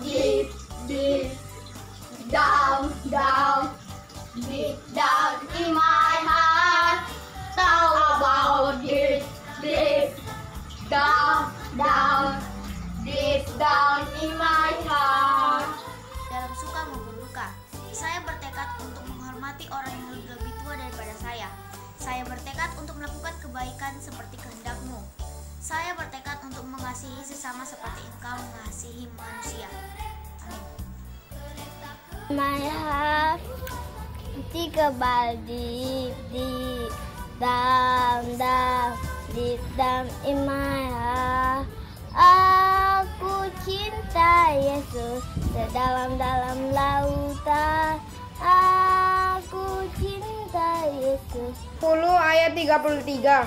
Deep, deep, down, down, deep down in my heart. Talk about deep, deep, down, down, deep down in my heart. Dalam suka maupun duka, saya bertekad untuk menghormati orang yang lebih tua daripada saya. Saya bertekad untuk melakukan kebaikan seperti kehendakmu. Saya bertekad untuk mengasihi sesama seperti engkau mengasihi manusia. Amin. My heart, think about deep, deep, down, down, deep down in my heart. Aku cinta Yesus sedalam-dalam lautan. Aku cinta Yesus. 10 ayat 33.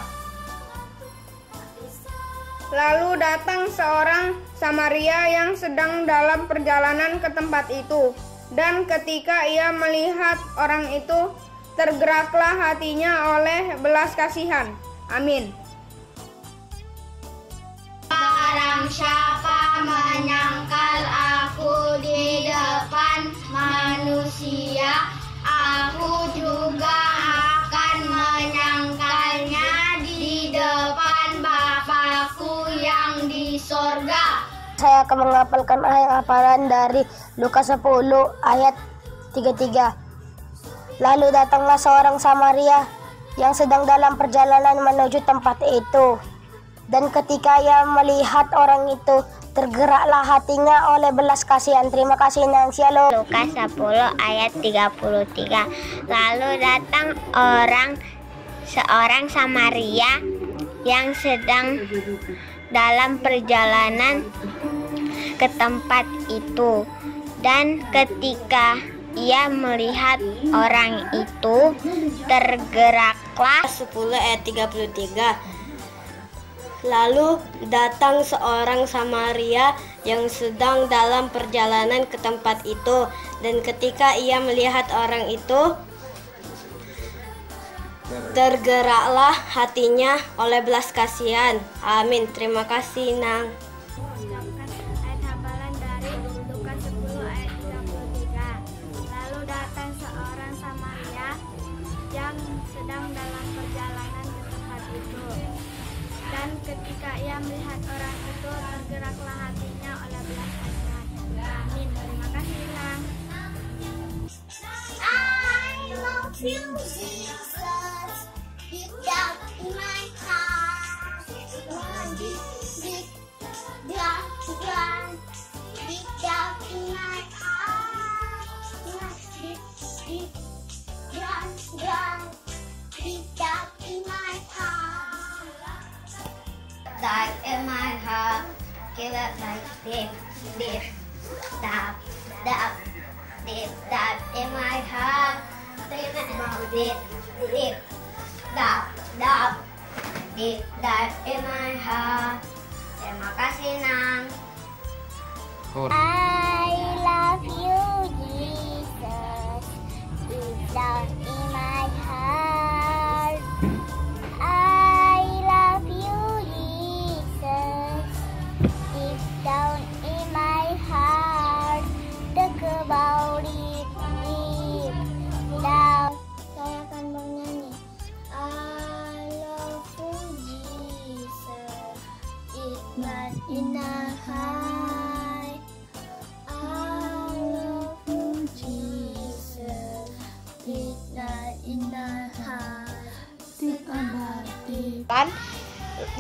Lalu datang seorang Samaria yang sedang dalam perjalanan ke tempat itu. Dan ketika ia melihat orang itu, tergeraklah hatinya oleh belas kasihan. Amin. Barang siapa menyangkal aku di depan manusia, aku juga akan menyangkalnya di depan Bapakku yang di sorga. Saya akan menghafalkan ayat hafalan dari Lukas 10 ayat 33. Lalu datanglah seorang Samaria yang sedang dalam perjalanan menuju tempat itu. Dan ketika ia melihat orang itu, tergeraklah hatinya oleh belas kasihan. Terima kasih Nang. Shalom. Lukas 10 ayat 33. Lalu datang seorang Samaria yang sedang dalam perjalanan ke tempat itu. Dan ketika ia melihat orang itu, tergeraklah. 10 ayat 33. Lalu datang seorang Samaria yang sedang dalam perjalanan ke tempat itu, dan ketika ia melihat orang itu, tergeraklah hatinya oleh belas kasihan. Amin. Terima kasih Nang. Ayat hafalan dari Lukas 10 ayat 33. Lalu datang seorang Samaria yang sedang dalam perjalanan ke tempat itu. Dan ketika ia melihat orang itu, tergeraklah hatinya oleh belas kasihan. Amin. Terima kasih Nang. I love you, Jesus, deep down in my heart. Deep, deep, down, down, deep down in my heart. Deep, deep, down, down, deep down in my heart. That in my heart, give it like deep, deep, down, down. Deep down in my heart, deep, deep, deep, down, down, deep down in my heart. Terima kasih Nang. I love you, Jesus, deep down in my heart. I love you, Jesus, deep down in my heart. Think about it, deep down. Saya akan bernyanyi. I love you, Jesus, deep down in my heart. I love you, Jesus, deep down in my heart. Think about it.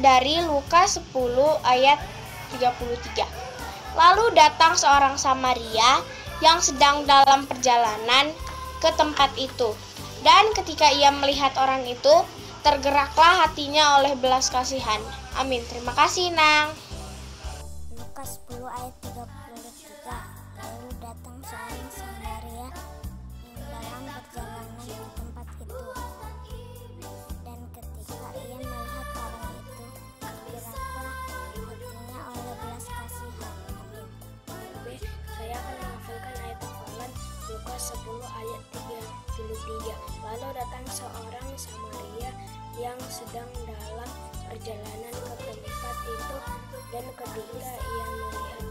Dari Lukas 10 ayat 33. Lalu datang seorang Samaria yang sedang dalam perjalanan ke tempat itu. Dan ketika ia melihat orang itu, tergeraklah hatinya oleh belas kasihan. Amin. Terima kasih Nang. Lukas 10 ayat 33. Lalu datang seorang Samaria yang dalam perjalanan ke tempat itu. Dan ketika ia melihat orang itu, tergeraklah hatinya oleh belas kasihan. Amin. Saya akan menghafalkan ayat hafalan Lukas 10 ayat 33. Lalu datang seorang Samaria yang sedang dalam perjalanan ke tempat itu, dan ketika ia melihat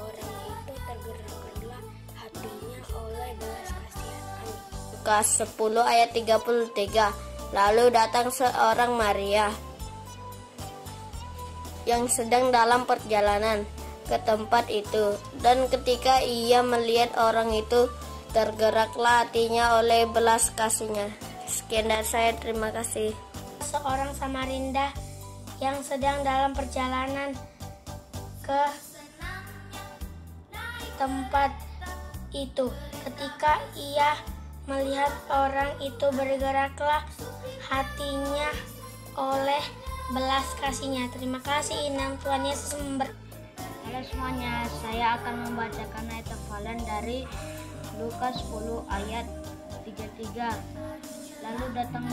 orang itu tergerakkanlah hatinya oleh belas kasihan. Amin. Lukas 10 ayat 33. Lalu datang seorang Maria yang sedang dalam perjalanan ke tempat itu, dan ketika ia melihat orang itu, tergeraklah hatinya oleh belas kasihnya. Sekian dari saya, terima kasih. Seorang Samarinda yang sedang dalam perjalanan ke tempat itu. Ketika ia melihat orang itu, bergeraklah hatinya oleh belas kasihnya. Terima kasih Inang, Tuhan Yesus Halo semuanya, saya akan membacakan ayat hafalan dari Lukas 10 ayat 33. Lalu datang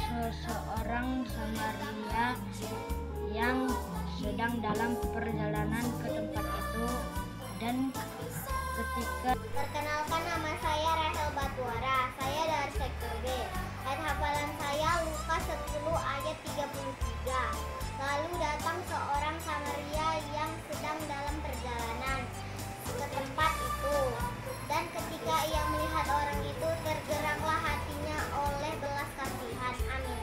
seseorang Samaria yang sedang dalam perjalanan ke tempat itu, dan ketika Perkenalkan, nama saya Rachel Batuara. Saya dari sektor B. Ayat hafalan saya Lukas 10 ayat 33. Lalu datang seorang Samaria yang sedang dalam perjalanan ke tempat itu. Dan ketika ia melihat orang itu, tergeraklah hatinya oleh belas kasihan. Amin.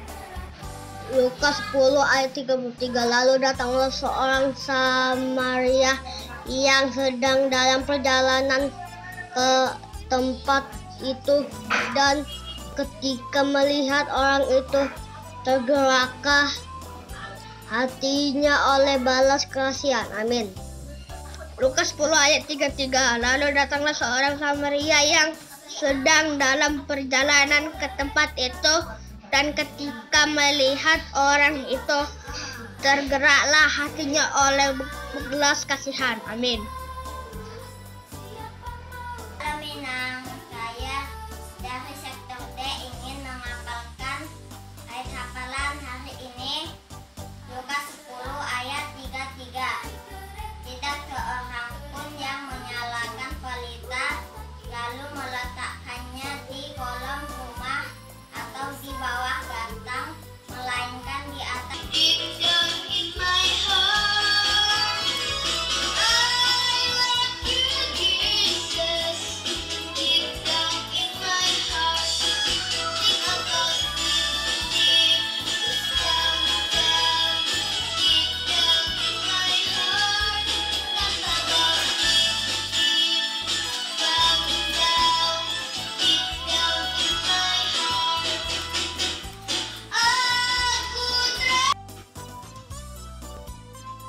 Lukas 10 ayat 33. Lalu datanglah seorang Samaria yang sedang dalam perjalanan ke tempat itu, dan ketika melihat orang itu, tergeraklah hatinya oleh balas kasihan. Amin. Lukas 10 ayat 33. Lalu datanglah seorang Samaria yang sedang dalam perjalanan ke tempat itu, dan ketika melihat orang itu, tergeraklah hatinya oleh belas kasihan. Amin. Halo Minang, saya dari sektor D ingin menghafalkan ayat hafalan hari ini Lukas 10 ayat 33. Tidak seorang pun yang menyalakan pelita lalu meletakkannya di kolom rumah atau di bawah batang, melainkan di atas.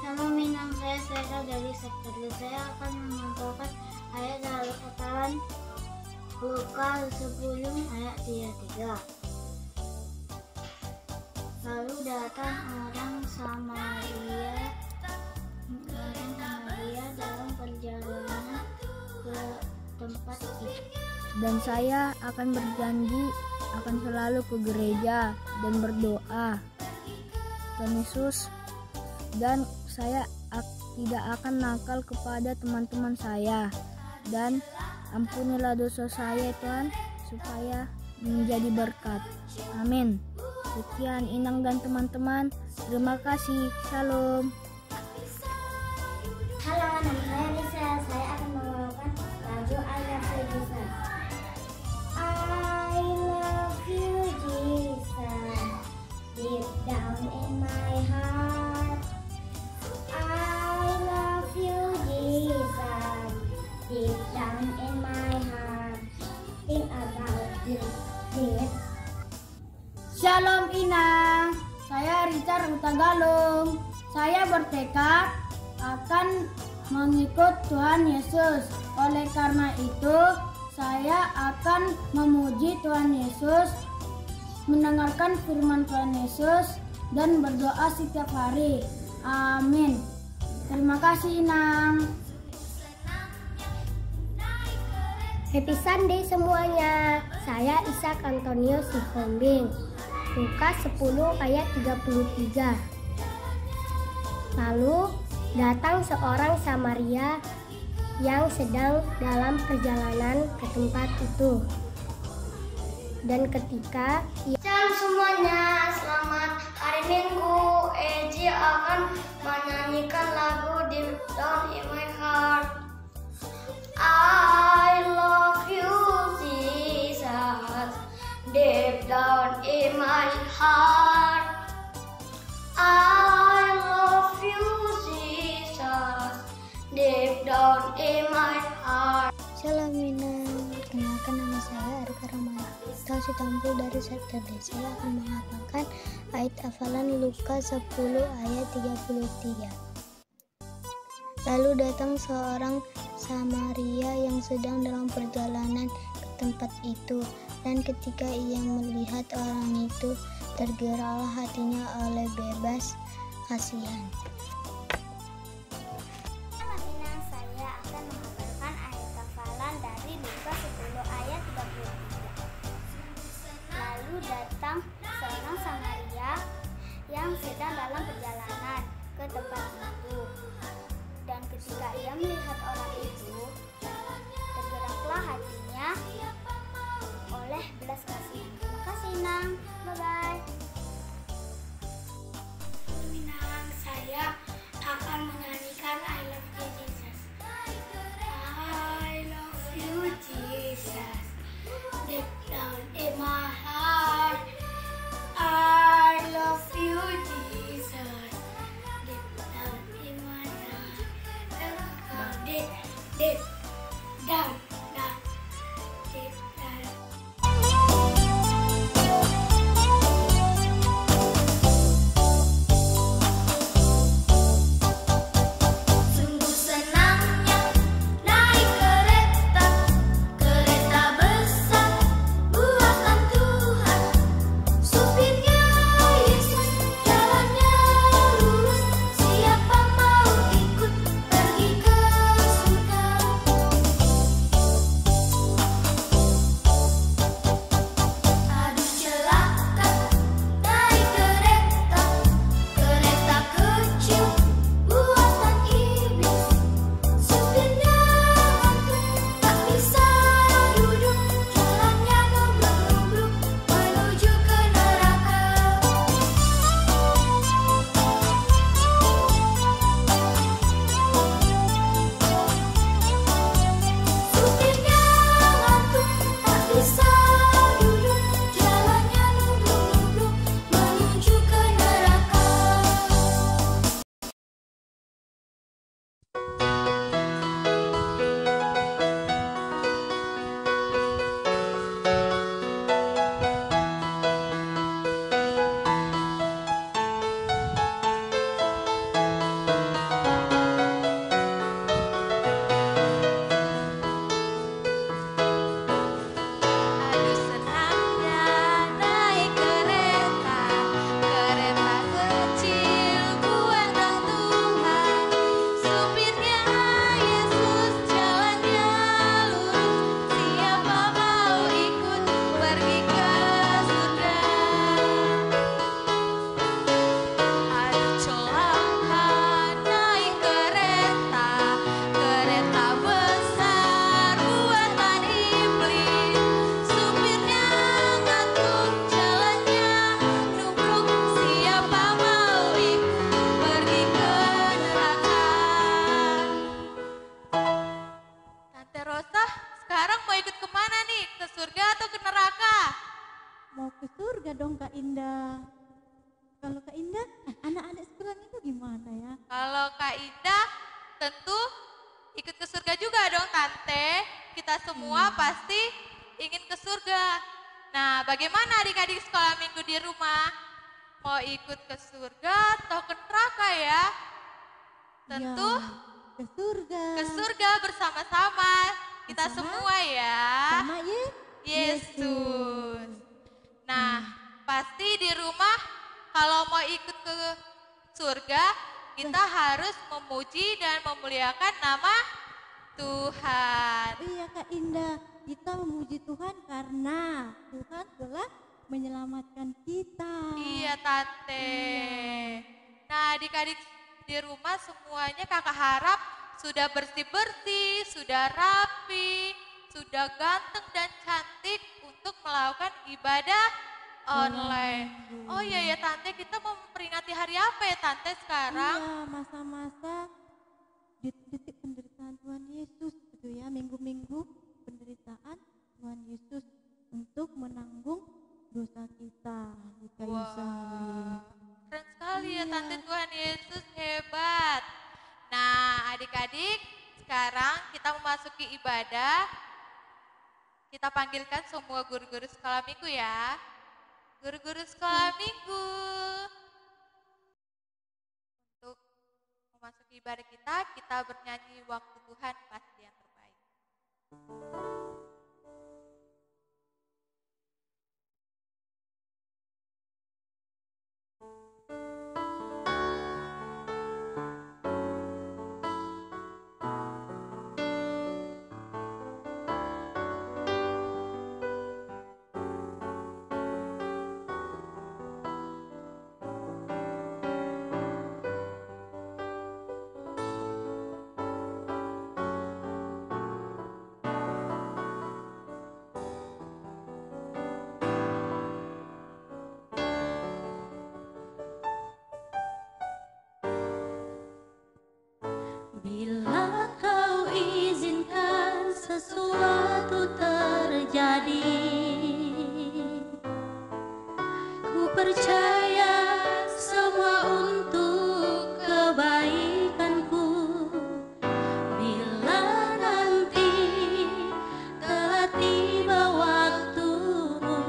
Halo Minang, saya Sarah dari sektor D. Saya akan menghafalkan ayat hafalan Lukas 10 ayat 33. Lalu datang orang Samaria dalam perjalanan ke tempat itu. Dan saya akan berjanji akan selalu ke gereja dan berdoa, Tuhan Yesus, dan saya tidak akan nakal kepada teman-teman saya, dan ampunilah dosa saya Tuhan, supaya menjadi berkat. Amin. Sekian Inang dan teman-teman, terima kasih. Shalom. Halo, nama saya Lisa. Saya akan membawakan lagu I Love You Jesus. I love you Jesus, deep down in my heart. I love you Jesus, deep down in my heart. Think about you, dear. Shalom Inang, saya Richard Utagalung. Saya bertekad akan mengikut Tuhan Yesus. Oleh karena itu, saya akan memuji Tuhan Yesus, mendengarkan firman Tuhan Yesus, dan berdoa setiap hari. Amin. Terima kasih Inang. Happy Sunday semuanya. Saya Ishak Antonio Sihombing. Lukas 10 ayat 33. Lalu datang seorang Samaria yang sedang dalam perjalanan ke tempat itu. Dan ketika Shalom semuanya, selamat hari Minggu. Eji akan menyanyikan lagu Deep Down in My Heart. I love you, Jesus, deep down in my heart. I love you, Jesus, deep down in my heart. Shalom Minang, kenalkan nama saya Arka Ramana. Tahun Sitampul dari Sektor D. Saya akan menghafalkan ayat hafalan Lukas 10 ayat 33. Lalu datang seorang Samaria yang sedang dalam perjalanan ke tempat itu, dan ketika ia melihat orang itu, tergeraklah hatinya oleh belas kasihan. Minang, saya akan menghafalkan ayat hafalan dari Lukas 10 ayat 33. Lalu datang seorang Samaria yang sedang dalam perjalanan ke tempat itu, dan ketika ia melihat orang itu, tergeraklah hatinya oleh belas kasihan. Terima kasih, Nang. Bye-bye. Minang, saya akan menyanyikan I love you, Jesus. I love you, Jesus, deep down in my heart. I love you, Jesus, deep down in my heart. Deep, deep down, down, deep down. Sungguh senangnya naik kereta, kereta besar buatan Tuhan. Supirnya Yesus, jalannya lurus. Siapa mau ikut pergi ke surga? Aduh celaka naik kereta, kereta kecil buatan iblis. Supirnya ngantuk, tak bisa duduk. Jalannya nubruk-nubruk menuju ke neraka. Supirnya ngantuk, tak bisa duduk. Jalannya nubruk-nubruk menuju ke neraka. Aduh senangnya naik kereta, kereta kecil buatan Tuhan. Supirnya Yesus, jalannya lurus. Siapa mau ikut pergi ke surga? Aduh celaka naik kereta, kereta besar buatan iblis. Supirnya ngantuk, jalannya nubruk. Siapa mau ikut pergi ke neraka? Tante Rosa, sekarang mau ikut kemana nih? Ke surga atau ke neraka? Mau ke surga dong Kak Indah. Kalau Kak Indah, anak-anak sekolah itu gimana ya? Kalau Kak Indah tentu ikut ke surga juga dong Tante. Kita semua pasti ingin ke surga. Nah, bagaimana adik-adik sekolah minggu di rumah? Mau ikut ke surga atau ke neraka ya? Tentu Ke surga. ke surga bersama-sama. Kita semua ya. Sama Yesus. Nah, pasti di rumah kalau mau ikut ke surga, kita harus memuji dan memuliakan nama Tuhan. Iya Kak Indah, kita memuji Tuhan karena Tuhan telah menyelamatkan kita. Iya Tante. Nah adik-adik di rumah semuanya kakak harap sudah bersih-bersih, sudah rapi, sudah ganteng dan cantik untuk melakukan ibadah Online. Oh iya ya Tante, kita mau memperingati hari apa ya Tante sekarang? Iya, masa-masa detik penderitaan Tuhan Yesus gitu ya, minggu-minggu penderitaan Tuhan Yesus untuk menanggung dosa kita di kayu salib. Keren sekali ya Iya. Tante, Tuhan Yesus hebat. Nah adik-adik, sekarang kita memasuki ibadah. Kita panggilkan semua guru-guru sekolah minggu ya. Guru-guru sekolah minggu. Untuk memasuki ibadah kita bernyanyi waktu Tuhan pasti yang terbaik. Bila kau izinkan sesuatu terjadi, ku percaya semua untuk kebaikanku. Bila nanti telah tiba waktumu,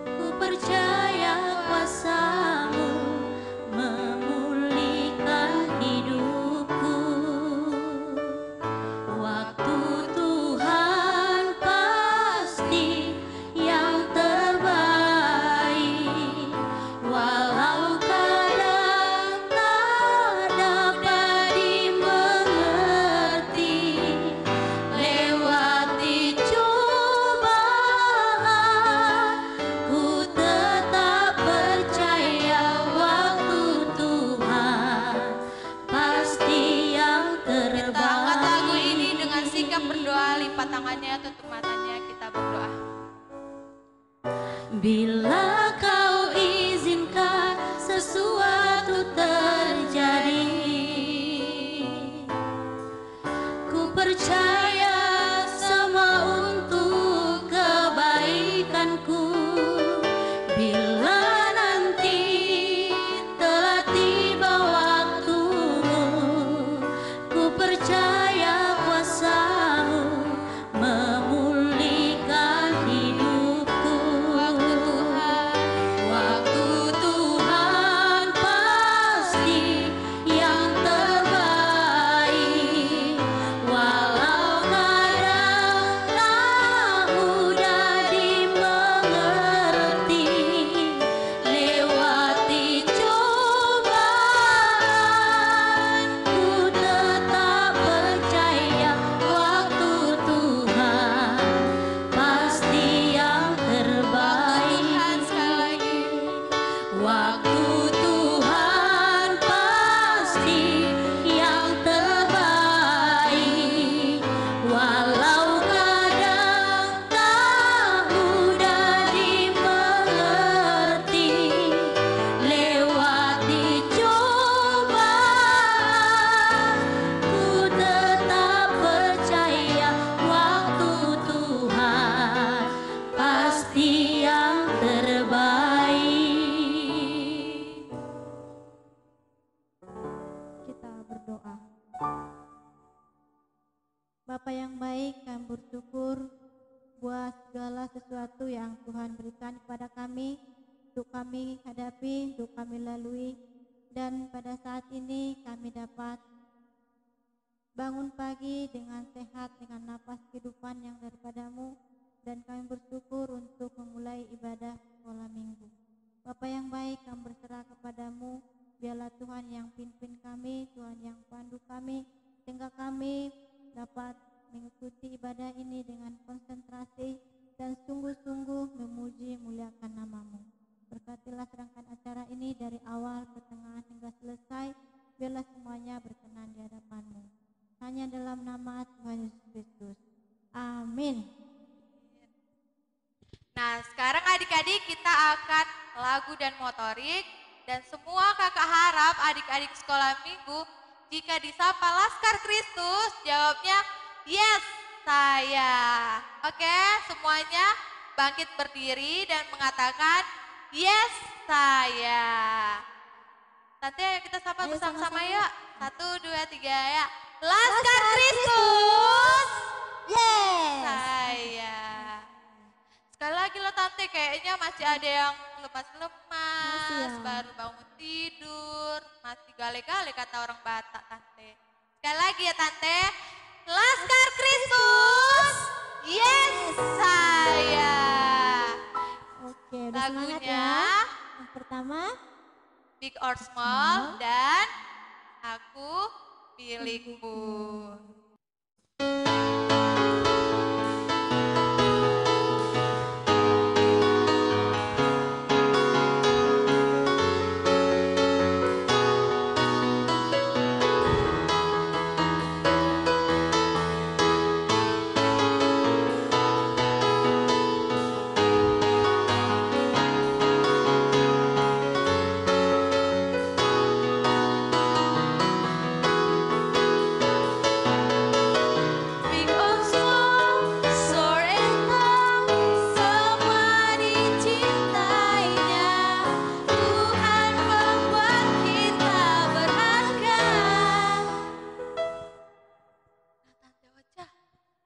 ku percaya kuasamu memulihkan hidupku. Waktu Tuhan pasti yang terbaik, walau kadang tak dapat dimengerti. Lewati cobaan, ku tetap percaya waktu Tuhan pasti yang Kita angkat terbaik. lagu ini dengan sikap berdoa, lipat tangannya, tutup matanya, kita berdoa. Bila kau izinkan sesuatu terjadi, ku percaya semua untuk kebaikanku. Bila nanti telah tiba waktumu, ku percaya kuasamu memulihkan hidupku. Waktu Tuhan pasti yang terbaik, walau kadang tak mudah dimengerti. Lewati cobaan, ku tetap percaya waktu Tuhan pasti yang terbaik. Sekali lagi. Waktu Tuhan pasti yang terbaik, walau kadang tak mudah dimengerti. Lewati cobaan, ku tetap percaya waktu Tuhan pasti yang terbaik. Kita berdoa. Bapa yang baik, kami bersyukur buat segala sesuatu yang Tuhan berikan kepada kami, untuk kami hadapi, untuk kami lalui, dan pada saat ini kami dapat bangun pagi dengan sehat, dengan napas kehidupan yang daripadamu, dan kami bersyukur untuk memulai ibadah sekolah minggu. Bapa yang baik, kami berserah kepadamu, biarlah Tuhan yang pimpin kami, Tuhan yang pandu kami, sehingga kami dapat mengikuti ibadah ini dengan konsentrasi dan sungguh-sungguh memuji muliakan namamu. Berkatilah serangkaian acara ini dari awal, pertengahan hingga selesai, biarlah semuanya berkenan di hadapanmu. Hanya dalam nama Tuhan Yesus Kristus. Amin. Nah, sekarang adik-adik kita akan lagu dan motorik. Dan semua kakak harap adik-adik sekolah minggu jika disapa Laskar Kristus jawabnya yes saya. Oke, semuanya bangkit berdiri dan mengatakan yes saya. Nanti ayo kita sapa bersama-sama ya. 1, 2, 3 ya. Laskar Kristus. Yes. Saya. Sekali lagi lo Tante, kayaknya masih ada yang lemas-lemas, baru bangun tidur, masih gale-gale kata orang Batak Tante. Sekali lagi ya Tante. Laskar Kristus. Yes saya. Oke, udah semangat Lagunya ya. Yang pertama, Big or Small dan Aku Milikmu. Big or small, sore and long, semua dicintainya. Tuhan membuat kita berharga. Nah, Tante Ocha,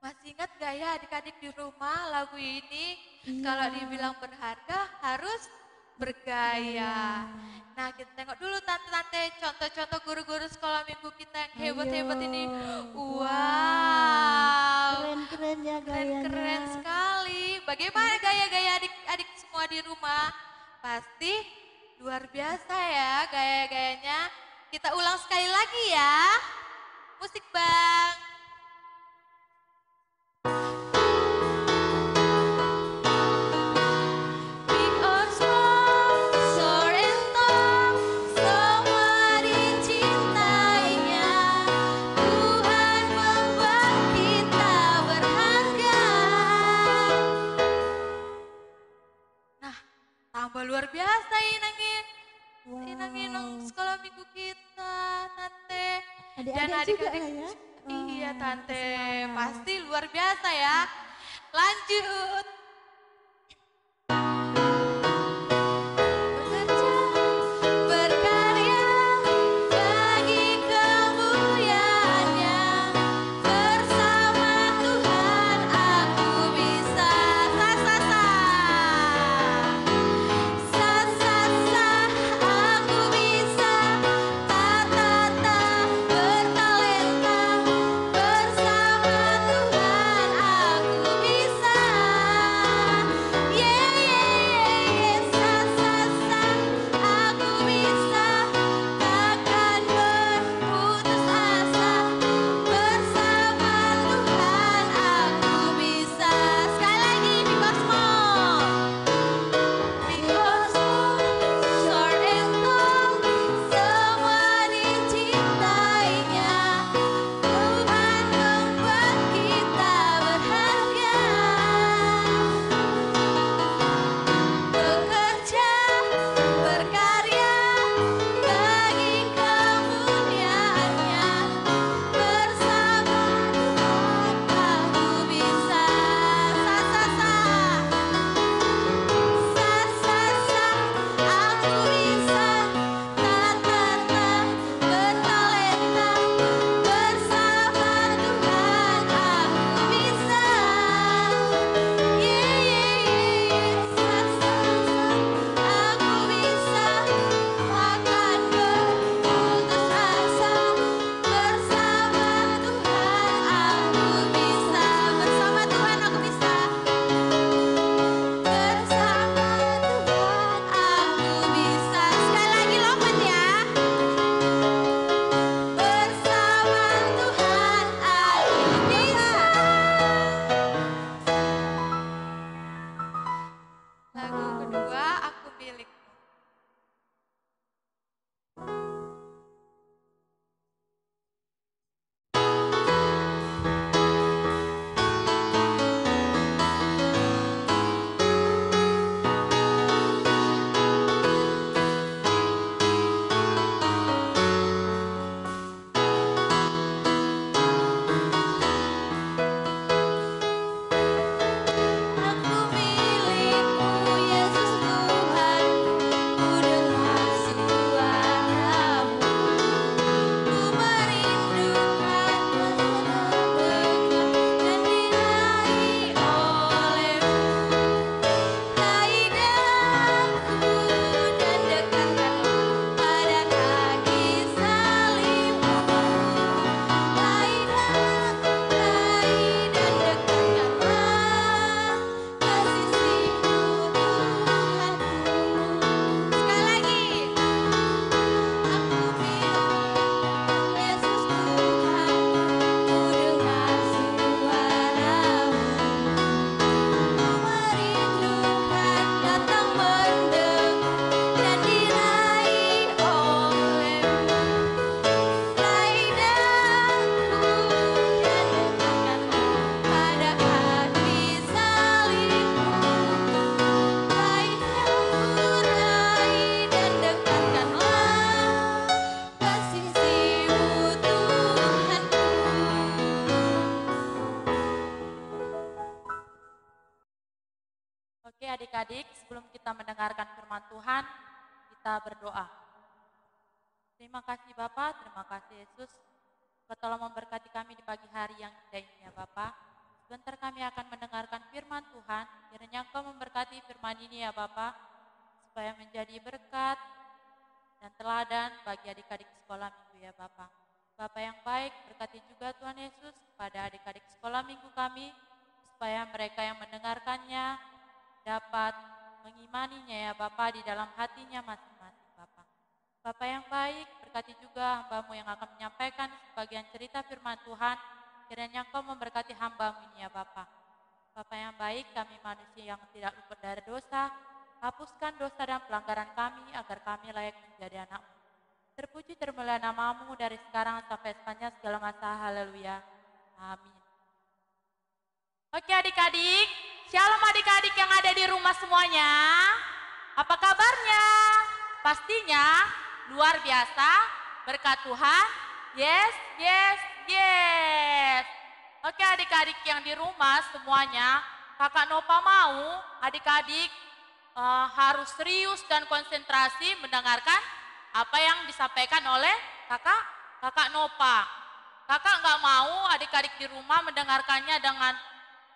masih ingat gak ya adik-adik di rumah lagu ini? Kalau dibilang berharga harus bergaya. Nah, kita tengok dulu tante-tante contoh-contoh guru-guru sekolah minggu kita yang hebat-hebat ini. Wow. keren-keren ya gayanya. Keren sekali. Bagaimana gaya-gaya adik-adik semua di rumah? Pasti luar biasa ya gaya-gayanya. Kita ulang sekali lagi ya. Musik Bang. Big or small, sore and long, semua dicintainya. Tuhan membuat kita berharga. Nah, tambah luar biasa inangin. Inangin sekolah minggu kita, Tante. Adik-adik juga ya. Iya Tante, pasti luar biasa ya. Lanjut. Bekerja, berkarya, bagi kemuliaannya. Bersama Tuhan aku bisa. Aku bisa. Ta-ta-ta, bertalenta. Bersama Tuhan aku bisa. Tuhan, kita berdoa. Terima kasih Bapak, terima kasih Yesus. Kau telah memberkati kami di pagi hari yang indah ini ya Bapak. Sebentar kami akan mendengarkan firman Tuhan. Kiranya Engkau memberkati firman ini ya Bapak, supaya menjadi berkat dan teladan bagi adik-adik sekolah minggu ya Bapak. Bapak yang baik, berkati juga Tuhan Yesus kepada adik-adik sekolah minggu kami, supaya mereka yang mendengarkannya dapat mengimaninya ya Bapak di dalam hatinya masing-masing Bapak. Bapak yang baik, berkati juga hamba-Mu yang akan menyampaikan sebagian cerita firman Tuhan. Kiranya Engkau memberkati hamba-Mu ini ya Bapak. Bapak yang baik, kami manusia yang tidak luput dari dosa, hapuskan dosa dan pelanggaran kami agar kami layak menjadi anak-Mu. Terpuji termulia nama-Mu dari sekarang sampai sepanjang segala masa. Haleluya. Amin. Oke adik-adik, shalom adik-adik yang ada di rumah semuanya. Apa kabarnya? Pastinya luar biasa, berkat Tuhan. Yes, yes, yes. Oke adik-adik yang di rumah semuanya, Kakak Nova mau adik-adik harus serius dan konsentrasi mendengarkan apa yang disampaikan oleh kakak Nova. Kakak nggak mau adik-adik di rumah mendengarkannya dengan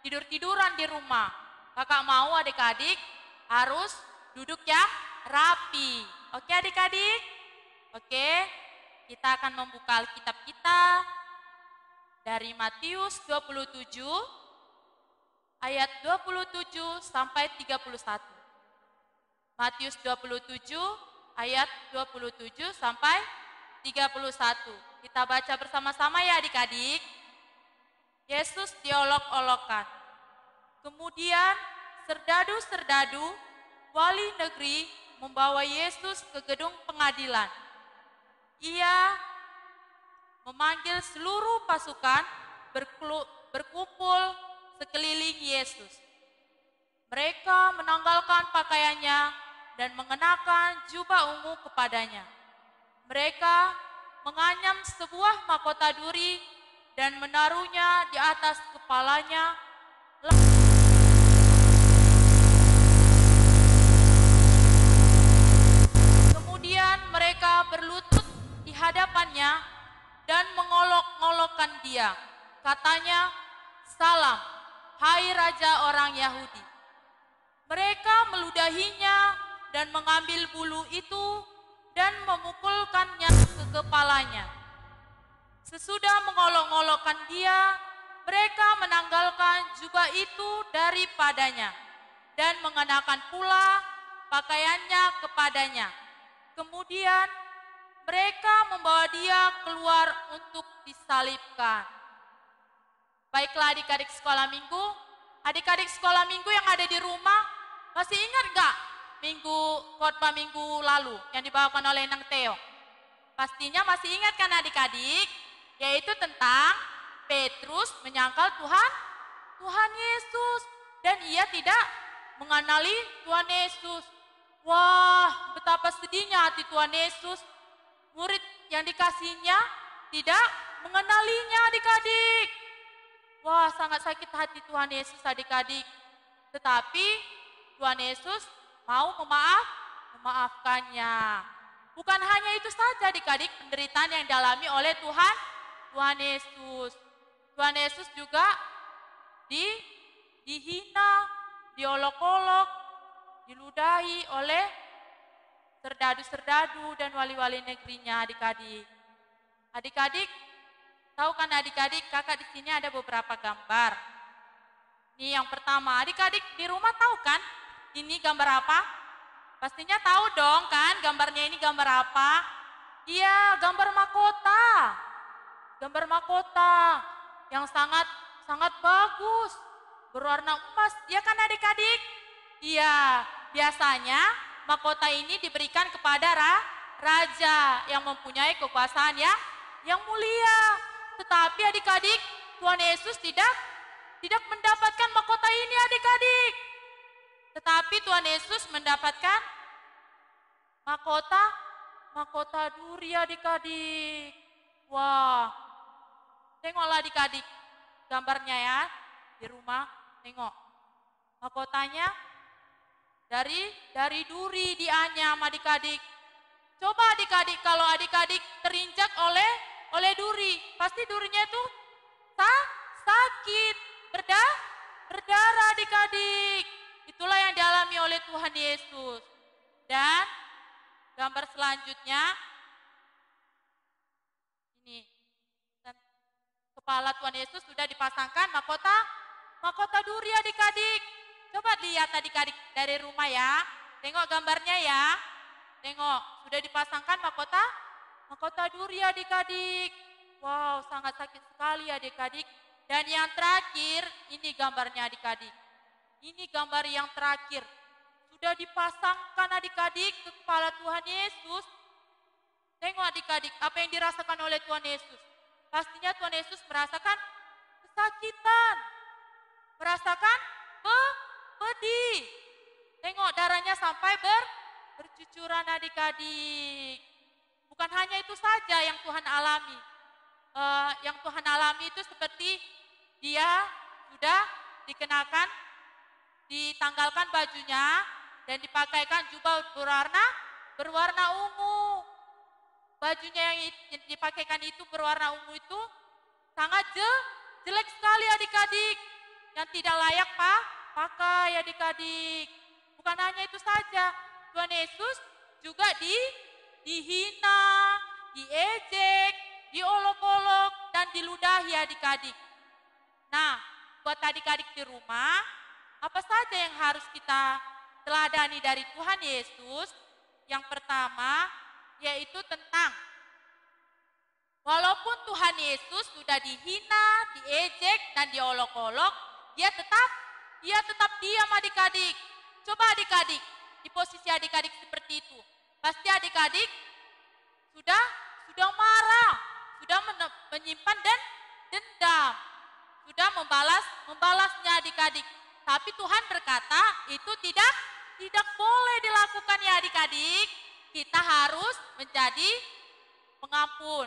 tidur-tiduran di rumah. Kakak mau adik-adik harus duduk yang rapi. Oke adik-adik? Oke, kita akan membuka Alkitab kita dari Matius 27 ayat 27 sampai 31. Matius 27 ayat 27 sampai 31. Kita baca bersama-sama ya adik-adik. Yesus diolok-olokkan. Kemudian serdadu-serdadu wali negeri membawa Yesus ke gedung pengadilan. Ia memanggil seluruh pasukan berkumpul sekeliling Yesus. Mereka menanggalkan pakaiannya dan mengenakan jubah ungu kepadanya. Mereka menganyam sebuah mahkota duri dan menaruhnya di atas kepalanya. Kemudian mereka berlutut di hadapannya dan mengolok-ngolokkan dia. Katanya, "Salam, hai Raja orang Yahudi." Mereka meludahinya dan mengambil bulu itu dan memukulkannya ke kepalanya. Sesudah mengolok-ngolokkan dia, mereka menanggalkan jubah itu daripadanya dan mengenakan pula pakaiannya kepadanya. Kemudian mereka membawa dia keluar untuk disalibkan. Baiklah adik-adik sekolah minggu, yang ada di rumah, masih ingat gak khotbah minggu lalu yang dibawakan oleh Nang Theo? Pastinya masih ingat kan adik-adik? Yaitu tentang Petrus menyangkal Tuhan Yesus dan ia tidak mengenali Tuhan Yesus. Wah, betapa sedihnya hati Tuhan Yesus. Murid yang dikasihnya tidak mengenalinya adik-adik. Wah, sangat sakit hati Tuhan Yesus adik-adik. Tetapi Tuhan Yesus mau memaafkannya. Bukan hanya itu saja adik-adik penderitaan yang dialami oleh Tuhan Yesus. Tuhan Yesus juga dihina, diolok-olok, diludahi oleh serdadu-serdadu dan wali-wali negerinya adik-adik. Adik-adik, tahu kan adik-adik, kakak di sini ada beberapa gambar. Ini yang pertama, adik-adik di rumah tahu kan ini gambar apa? Pastinya tahu dong kan gambarnya ini gambar apa? Iya, gambar mahkota. Gambar mahkota yang sangat bagus, berwarna emas. Iya kan adik-adik? Iya, biasanya mahkota ini diberikan kepada raja yang mempunyai kekuasaan yang mulia. Tetapi adik-adik, Tuhan Yesus tidak mendapatkan mahkota ini adik-adik. Tetapi Tuhan Yesus mendapatkan mahkota duri adik-adik. Wah, tengoklah adik-adik gambarnya ya di rumah, tengok. Mahkotanya dari duri dianyam adik-adik. Coba adik-adik kalau adik-adik terinjak oleh duri, pasti durinya itu sakit, berdarah adik-adik. Itulah yang dialami oleh Tuhan Yesus. Dan gambar selanjutnya ini, kepala Tuhan Yesus sudah dipasangkan mahkota duri adik-adik. Coba lihat adik-adik dari rumah ya. Tengok gambarnya ya. Tengok, sudah dipasangkan mahkota duri adik-adik. Wow, sangat sakit sekali adik-adik. Dan yang terakhir, ini gambarnya adik-adik. Ini gambar yang terakhir. Sudah dipasangkan adik-adik ke kepala Tuhan Yesus. Tengok adik-adik, apa yang dirasakan oleh Tuhan Yesus. Pastinya Tuhan Yesus merasakan kesakitan. Merasakan pedih. Tengok darahnya sampai bercucuran adik-adik. Bukan hanya itu saja yang Tuhan alami. Yang Tuhan alami itu seperti dia sudah dikenakan, ditanggalkan bajunya dan dipakaikan jubah berwarna ungu. Bajunya yang dipakaikan itu berwarna ungu itu sangat jelek sekali adik-adik. Yang tidak layak pakai adik-adik. Bukan hanya itu saja, Tuhan Yesus juga dihina, diejek, diolok-olok, dan diludahi adik-adik. Nah, buat adik-adik di rumah, apa saja yang harus kita teladani dari Tuhan Yesus? Yang pertama, yaitu tentang walaupun Tuhan Yesus sudah dihina, diejek, dan diolok-olok, dia tetap diam adik-adik. Coba adik-adik, di posisi adik-adik seperti itu. Pasti adik-adik sudah marah, sudah menyimpan dendam, sudah membalasnya adik-adik. Tapi Tuhan berkata itu tidak boleh dilakukan ya adik-adik. Kita harus menjadi pengampun,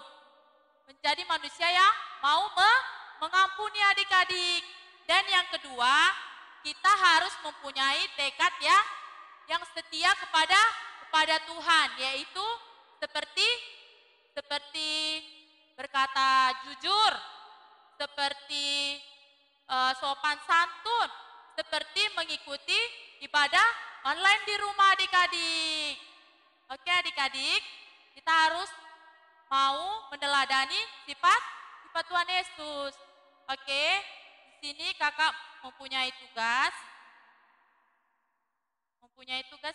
menjadi manusia yang mau mengampuni adik-adik. Dan yang kedua, kita harus mempunyai tekad yang setia kepada Tuhan, yaitu seperti berkata jujur, seperti sopan santun, seperti mengikuti ibadah online di rumah adik-adik. Oke adik-adik, kita harus mau meneladani sifat Tuhan Yesus. Oke, di sini kakak mempunyai tugas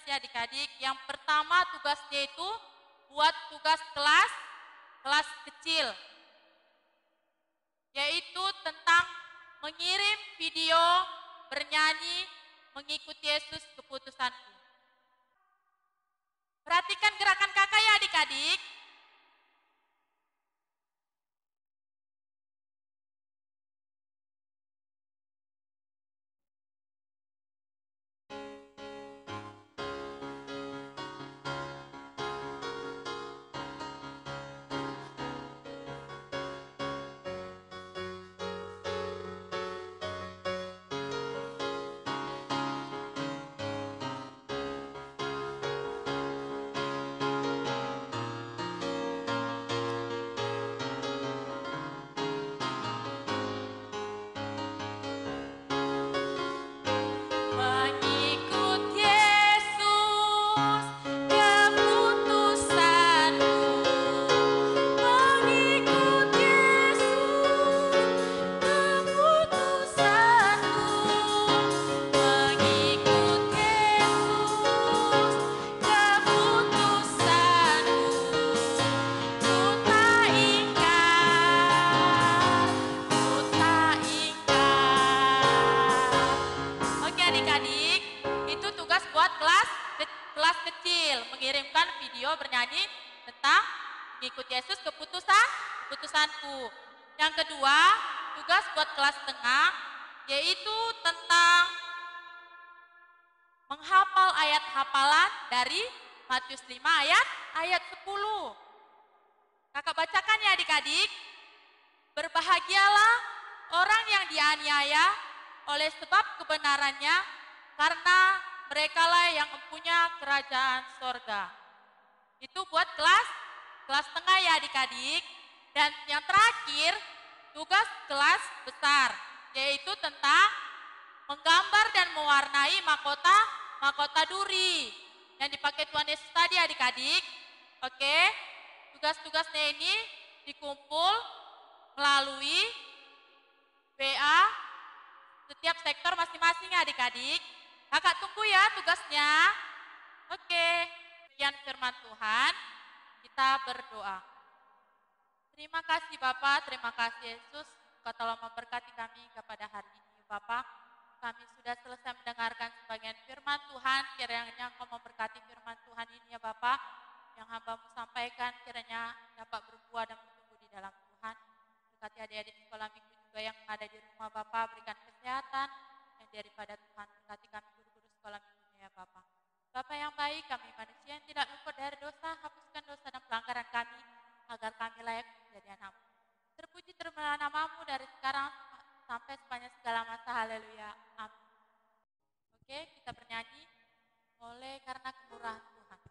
ya adik-adik. Yang pertama tugasnya itu buat tugas kelas kecil, yaitu tentang mengirim video bernyanyi mengikuti Yesus keputusanku. Perhatikan gerakan kakak ya adik-adik. mengirimkan video bernyanyi tentang mengikuti Yesus keputusanku. Yang kedua, tugas buat kelas tengah yaitu tentang menghafal ayat hafalan dari Matius 5 ayat 10. Kakak bacakan ya adik-adik. Berbahagialah orang yang dianiaya oleh sebab kebenarannya, karena merekalah yang mempunyai kerajaan sorga. Itu buat kelas tengah ya adik-adik. Dan yang terakhir, tugas kelas besar, yaitu tentang menggambar dan mewarnai mahkota duri yang dipakai Tuhan Yesus tadi adik-adik. Oke, tugas-tugasnya ini dikumpul melalui WA setiap sektor masing-masing adik-adik. Kakak tunggu ya tugasnya. Oke, sekian firman Tuhan, kita berdoa. Terima kasih Bapak, terima kasih Yesus, Kau telah memberkati kami kepada hari ini Bapak. Kami sudah selesai mendengarkan sebagian firman Tuhan, kiranya Kau memberkati firman Tuhan ini ya Bapak. Yang hamba-Mu sampaikan kiranya dapat berbuah dan bertumbuh di dalam Tuhan. Berkati adik-adik sekolah minggu juga yang ada di rumah Bapak, berikan kesehatan yang daripada Tuhan. Berkati kami guru-guru sekolah minggunya ya Bapak. Bapak yang baik, kami manusia yang tidak luput dari dosa, hapuskan dosa dan pelanggaran kami, agar kami layak menjadi anak-Mu. Terpuji terpujilah nama-Mu dari sekarang sampai sepanjang segala masa. Haleluya. Amin. Oke, kita bernyanyi oleh karena kemurahan Tuhan. Oleh karena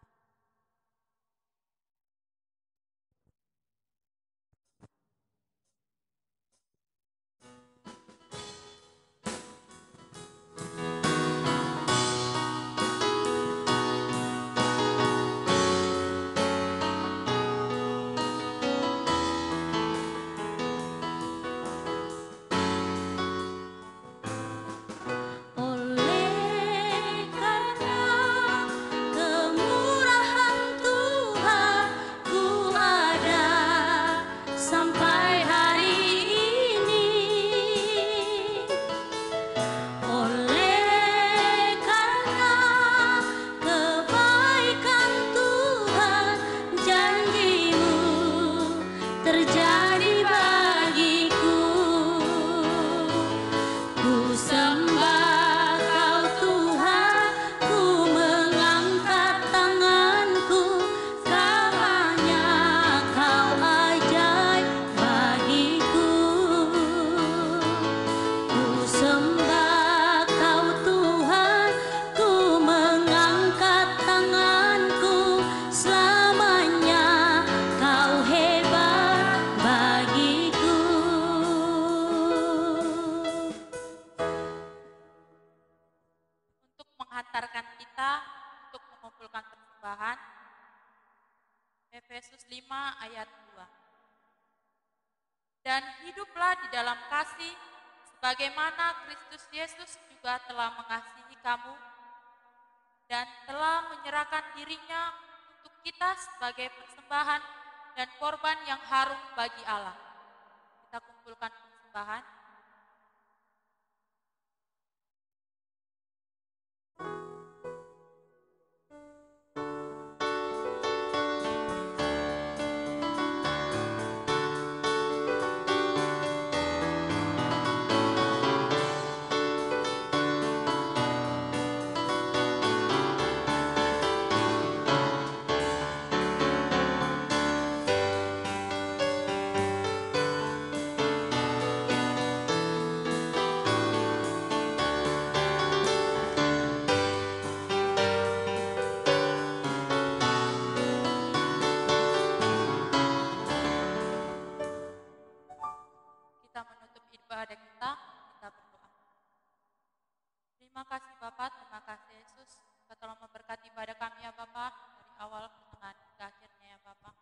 mengantarkan kita untuk mengumpulkan persembahan. Efesus 5 ayat 2. Dan hiduplah di dalam kasih, sebagaimana Kristus Yesus juga telah mengasihi kamu dan telah menyerahkan dirinya untuk kita sebagai persembahan dan korban yang harum bagi Allah. Kita kumpulkan persembahan. Kita menutup ibadah kita berdoa. Terima kasih Bapak, terima kasih Yesus, Kau telah memberkati ibadah kami ya Bapak, dari awal pertengahan hingga akhirnya ya Bapak.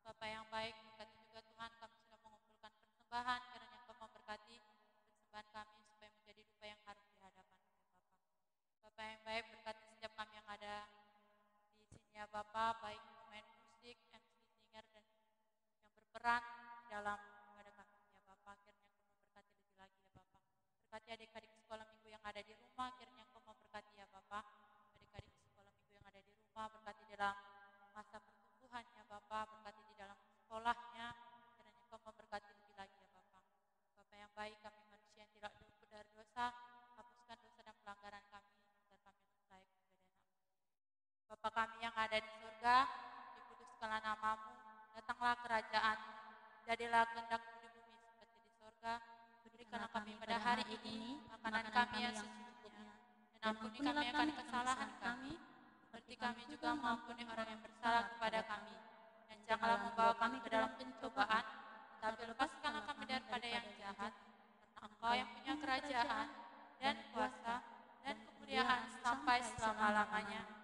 Bapak yang baik, berkati juga Tuhan, kami sudah mengumpulkan persembahan, kiranya Kau memberkati persembahan kami supaya menjadi rupa yang harum di hadapan ya Bapak. Bapak yang baik, berkati setiap kami yang ada di sini ya Bapak, baik pemain musik, MC singer, dan yang berperan dalam ibadah kami ya Bapak. Akhirnya Kau memberkati lebih lagi ya Bapak. Berkati adik-adik sekolah minggu yang ada di rumah, akhirnya Kau memberkati ya Bapak. Adik-adik sekolah minggu yang ada di rumah, berkati dalam masa pertumbuhannya Bapak, berkati di dalam sekolahnya, akhirnya Kau memberkati lebih lagi ya Bapak. Bapak yang baik, kami manusia yang tidak luput dari dosa, hapuskan dosa dan pelanggaran kami, agar kami layak menjadi anak-Mu. Bapa kami yang ada di surga, dikuduskanlah nama-Mu, datanglah kerajaan-Mu, jadilah kehendak-Mu di bumi seperti di surga. Berikanlah kami pada hari ini makanan kami yang secukupnya, Dan ampuni kami akan kesalahan kami, seperti kami juga mengampuni orang yang bersalah kepada kami. Dan janganlah membawa kami ke dalam pencobaan, tetapi lepaskanlah kami daripada yang jahat. Karena Engkau yang punya kerajaan, dan kuasa, dan kemuliaan sampai selama-lamanya.